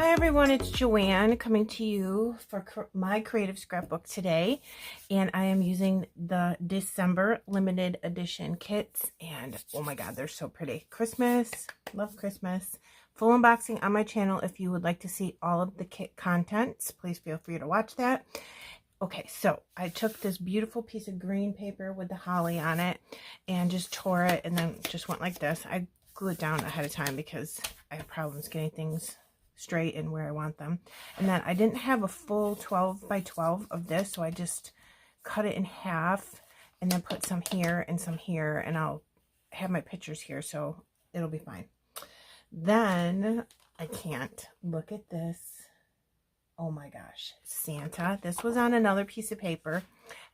Hi everyone, it's Joanne coming to you for My Creative Scrapbook today, and I am using the December limited edition kits, and oh my god, they're so pretty. Christmas, love Christmas. Full unboxing on my channel. If you would like to see all of the kit contents, please feel free to watch that. Okay, so I took this beautiful piece of green paper with the holly on it and just tore it and then just went like this. I glue it down ahead of time because I have problems getting things straight and where I want them. And then I didn't have a full 12 by 12 of this, so I just cut it in half and then put some here and some here, and I'll have my pictures here, so it'll be fine. Then I can't look at this. Oh my gosh, Santa. This was on another piece of paper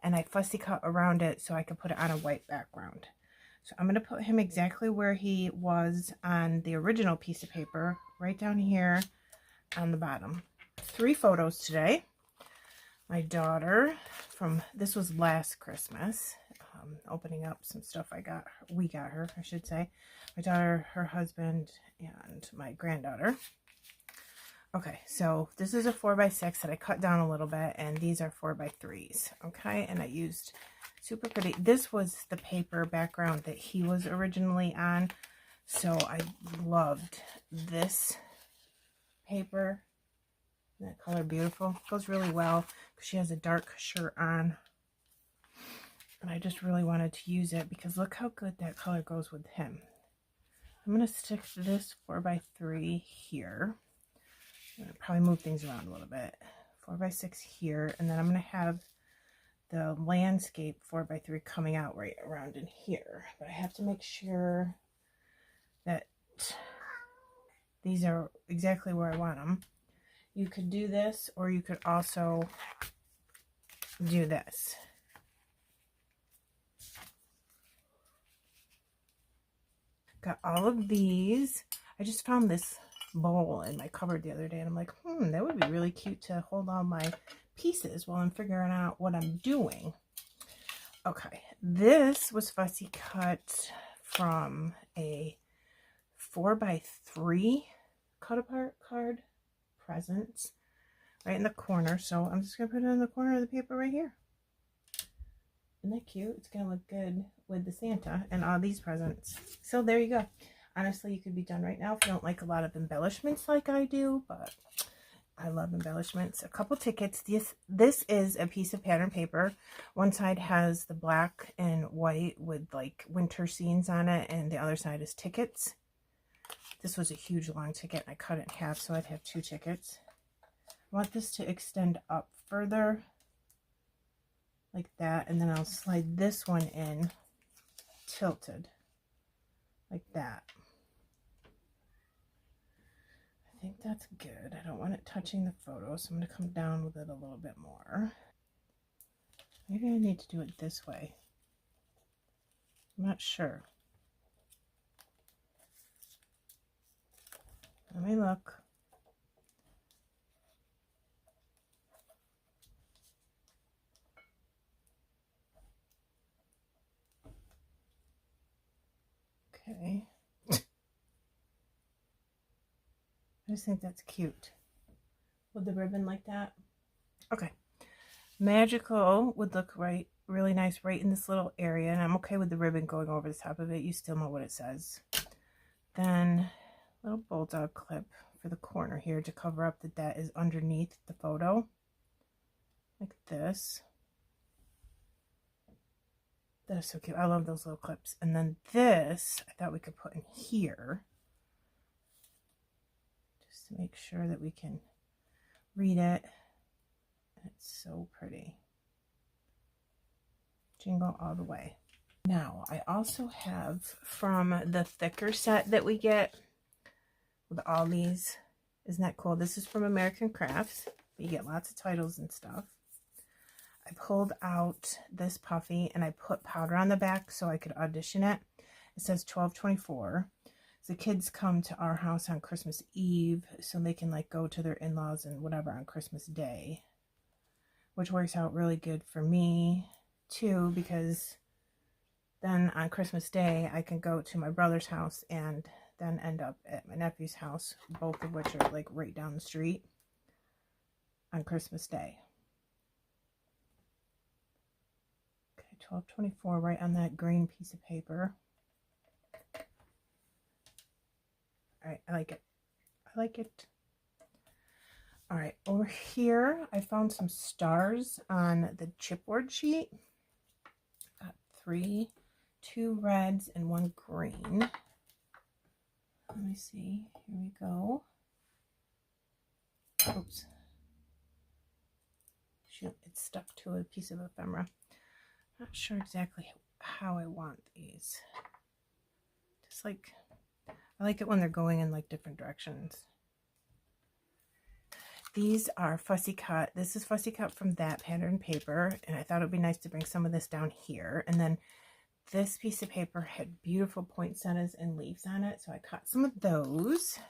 and I fussy cut around it so I could put it on a white background. So I'm going to put him exactly where he was on the original piece of paper, right down here on the bottom. 3 photos today. My daughter from, this was last Christmas, opening up some stuff we got her, I should say. My daughter, her husband, and my granddaughter. Okay, so this is a 4x6 that I cut down a little bit, and these are 4x3s. Okay, and I used super pretty. This was the paper background that he was originally on, so I loved this paper. Isn't that color beautiful? It goes really well because she has a dark shirt on, and I just really wanted to use it because look how good that color goes with him. I'm going to stick this 4x3 here. I'm going to probably move things around a little bit. 4x6 here, and then I'm going to have the landscape 4x3 coming out right around in here. But I have to make sure that these are exactly where I want them. You could do this, or you could also do this. Got all of these. I just found this bowl in my cupboard the other day, and I'm like, that would be really cute to hold all my pieces while I'm figuring out what I'm doing. Okay, this was fussy cut from a 4x3 cut apart card presents right in the corner, so I'm just gonna put it in the corner of the paper right here. Isn't that cute? It's gonna look good with the Santa and all these presents. So there you go. Honestly, you could be done right now if you don't like a lot of embellishments like I do, but I love embellishments. A couple tickets. This is a piece of pattern paper. One side has the black and white with like winter scenes on it, and the other side is tickets. This was a huge long ticket. I cut it in half so I'd have 2 tickets. I want this to extend up further like that, and then I'll slide this one in tilted like that. I think that's good. I don't want it touching the photo, so I'm going to come down with it a little bit more. Maybe I need to do it this way. I'm not sure. Let me look. Okay. I just think that's cute. With the ribbon like that. Okay. Magical would look really nice right in this little area, and I'm okay with the ribbon going over the top of it. You still know what it says. Then little bulldog clip for the corner here to cover up that is underneath the photo. Like this. That is so cute. I love those little clips. And then this, I thought we could put in here. Just to make sure that we can read it. It's so pretty. Jingle all the way. Now, I also have from the thicker set that we get with all these. Isn't that cool? This is from American Crafts. You get lots of titles and stuff. I pulled out this puffy and I put powder on the back so I could audition it. It says 12/24. So the kids come to our house on Christmas Eve so they can like go to their in-laws and whatever on Christmas Day, which works out really good for me too, because then on Christmas Day I can go to my brother's house and then end up at my nephew's house, both of which are like right down the street on Christmas Day. Okay, 1224 right on that green piece of paper. All right, I like it. I like it. All right, over here, I found some stars on the chipboard sheet. Got 3, 2 reds and 1 green. Let me see. Here we go. Oops. Shoot, it's stuck to a piece of ephemera. Not sure exactly how I want these. Just like, I like it when they're going in like different directions. These are fussy cut. This is fussy cut from that pattern paper, and I thought it would be nice to bring some of this down here. And then this piece of paper had beautiful poinsettias and leaves on it, so I cut some of those.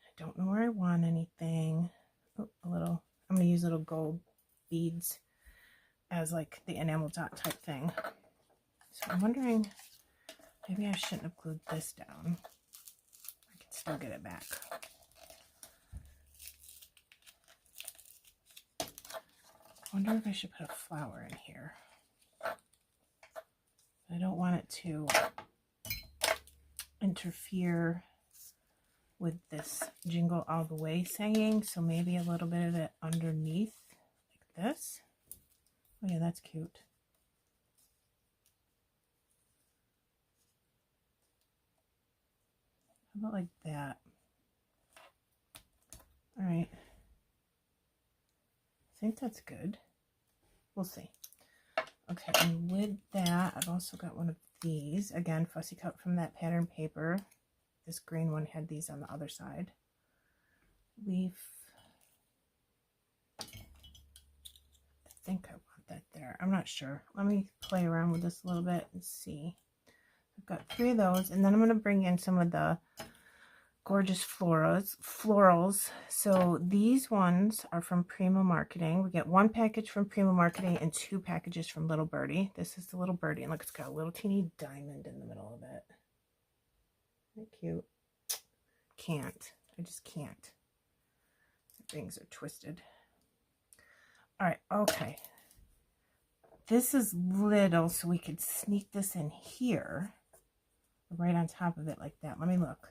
I don't know where I want anything. Oh, a little, I'm going to use little gold beads as like the enamel dot type thing. So I'm wondering, maybe I shouldn't have glued this down. I can still get it back. I wonder if I should put a flower in here. I don't want it to interfere with this Jingle All the Way singing, so maybe a little bit of it underneath like this. Oh yeah, that's cute. How about like that? All right. I think that's good. We'll see. Okay, and with that, I've also got one of these. Again, fussy cut from that pattern paper. This green one had these on the other side. Leaf. I think I want that there. I'm not sure. Let me play around with this a little bit and see. I've got 3 of those, and then I'm going to bring in some of the gorgeous florals. So these ones are from Prima Marketing. We get 1 package from Prima Marketing and 2 packages from Little Birdie. This is the Little Birdie, and look, it's got a little teeny diamond in the middle of it. Isn't that cute? Can't. I just can't. The rings are twisted. All right, okay. This is little, so we could sneak this in here, right on top of it like that. Let me look.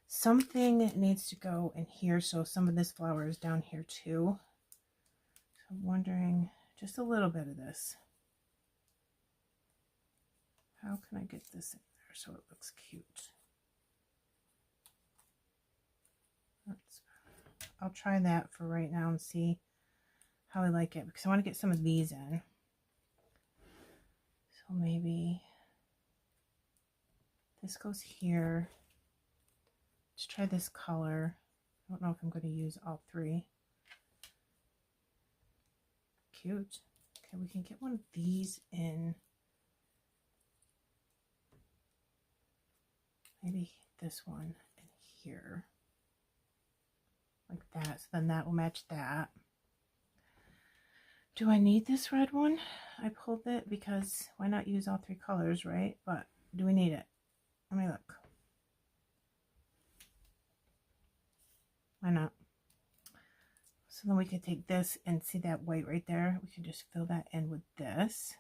Something needs to go in here, so some of this flower is down here too. So I'm wondering, just a little bit of this. How can I get this in there so it looks cute? I'll try that for right now and see how I like it, because I want to get some of these in. So maybe this goes here. Let's try this color. I don't know if I'm going to use all 3. Cute. Okay, we can get one of these in. Maybe this one in here. Like that. So then that will match that. Do I need this red one? I pulled it because why not use all 3 colors, right? But do we need it? Let me look. Why not? So then we could take this and see that white right there. We can just fill that in with this.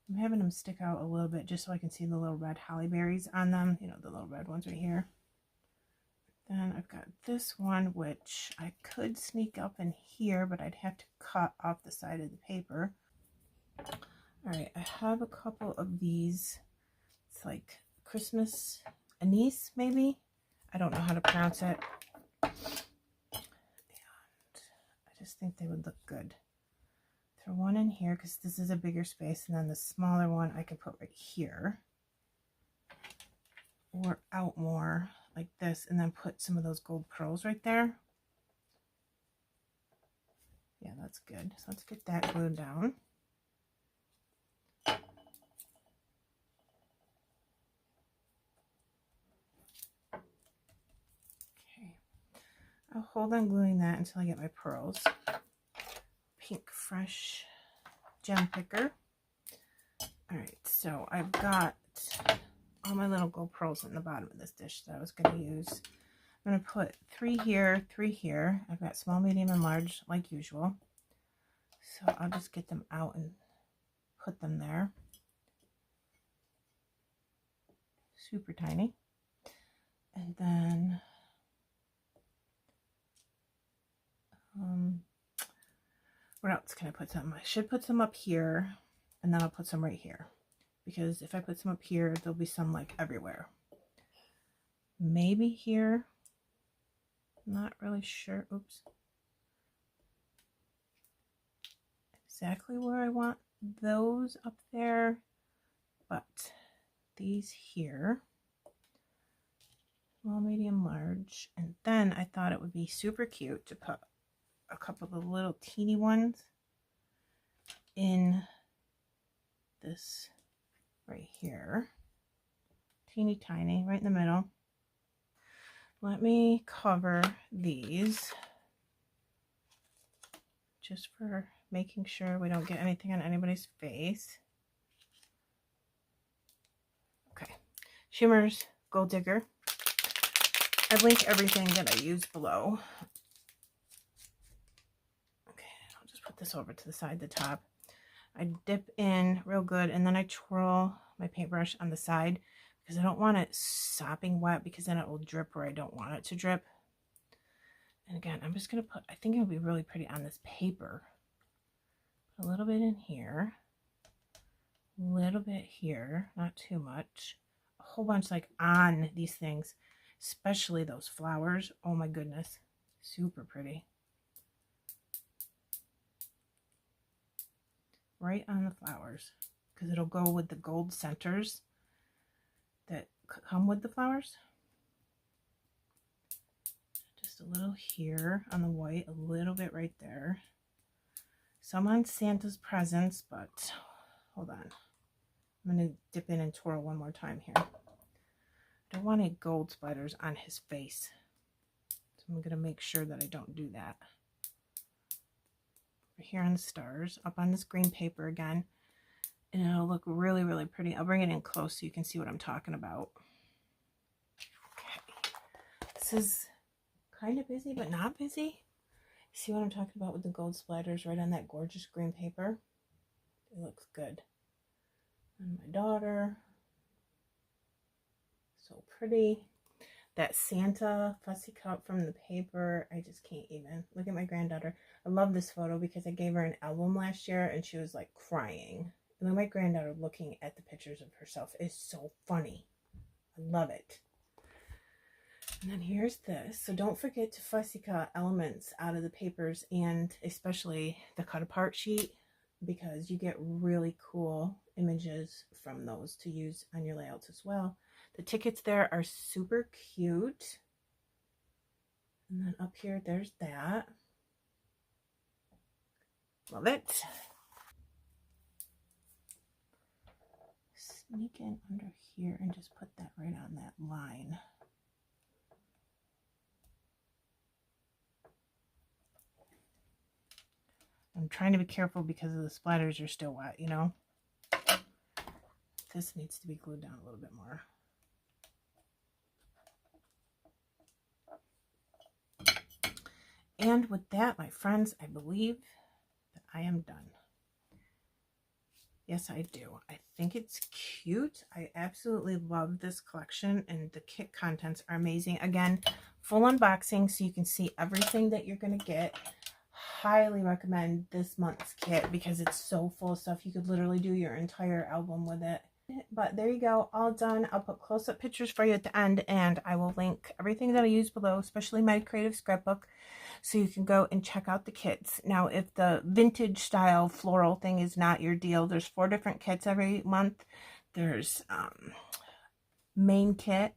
I'm having them stick out a little bit just so I can see the little red holly berries on them. You know, the little red ones right here. Then I've got this one, which I could sneak up in here, but I'd have to cut off the side of the paper. All right, I have a couple of these. It's like Christmas anise, maybe. I don't know how to pronounce it. And I just think they would look good. Throw one in here because this is a bigger space, and then the smaller one I could put right here. Or out more like this, and then put some of those gold pearls right there. Yeah, that's good. So let's get that glued down. Okay. I'll hold on gluing that until I get my pearls. Pink Fresh gem picker. All right, so I've got all my little gold pearls in the bottom of this dish that I was going to use. I'm going to put 3 here, 3 here. I've got small, medium, and large like usual. So I'll just get them out and put them there. Super tiny. And then what else can I put some? I should put some up here, and then I'll put some right here. Because if I put some up here, there'll be some like everywhere. Maybe here. Not really sure. Oops. Exactly where I want those up there. But these here. Small, medium, large. And then I thought it would be super cute to put a couple of the little teeny ones in this right here. Teeny tiny, right in the middle. Let me cover these just for making sure we don't get anything on anybody's face. Okay, Shimmers Gold Digger. I link everything that I use below. Okay, I'll just put this over to the side, the top. I dip in real good, and then I twirl my paintbrush on the side because I don't want it sopping wet, because then it will drip where I don't want it to drip. And again, I'm just going to put, I think it'll be really pretty on this paper. A little bit in here, a little bit here, not too much. A whole bunch like on these things, especially those flowers. Oh my goodness, super pretty. Right on the flowers, because it'll go with the gold centers that come with the flowers. Just a little here on the white, a little bit right there. Some on Santa's presents, but hold on. I'm going to dip in and twirl one more time here. I don't want any gold splatters on his face, so I'm going to make sure that I don't do that. Here on the stars, up on this green paper again, and it'll look really, really pretty. I'll bring it in close so you can see what I'm talking about. Okay, this is kind of busy, but not busy. See what I'm talking about with the gold splatters right on that gorgeous green paper? It looks good. And my daughter, so pretty. That Santa fussy cut from the paper, I just can't even. Look at my granddaughter. I love this photo because I gave her an album last year and she was like crying. And then my granddaughter looking at the pictures of herself is so funny. I love it. And then here's this. So don't forget to fussy cut elements out of the papers, and especially the cut apart sheet, because you get really cool images from those to use on your layouts as well. The tickets there are super cute. And then up here, there's that. Love it. Sneak in under here and just put that right on that line. I'm trying to be careful because the splatters are still wet, you know. This needs to be glued down a little bit more. And with that, my friends, I believe that I am done. Yes, I do. I think it's cute. I absolutely love this collection, and the kit contents are amazing. Again, full unboxing so you can see everything that you're going to get. Highly recommend this month's kit because it's so full of stuff. You could literally do your entire album with it. But there you go, all done. I'll put close-up pictures for you at the end, and I will link everything that I use below, especially my Creative Scrapbook, so you can go and check out the kits. Now, if the vintage style floral thing is not your deal, there's 4 different kits every month. There's main kit,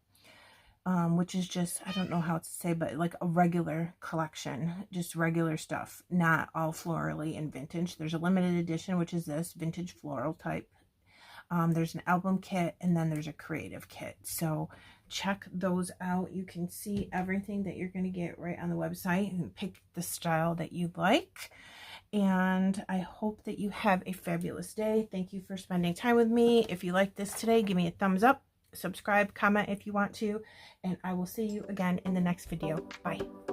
which is just, I don't know how to say, but like a regular collection, just regular stuff, not all florally and vintage. There's a limited edition, which is this vintage floral type. There's an album kit, and then there's a creative kit. So check those out. You can see everything that you're going to get right on the website and pick the style that you like. and I hope that you have a fabulous day. Thank you for spending time with me. If you like this today, give me a thumbs up, subscribe, comment if you want to, and I will see you again in the next video. Bye.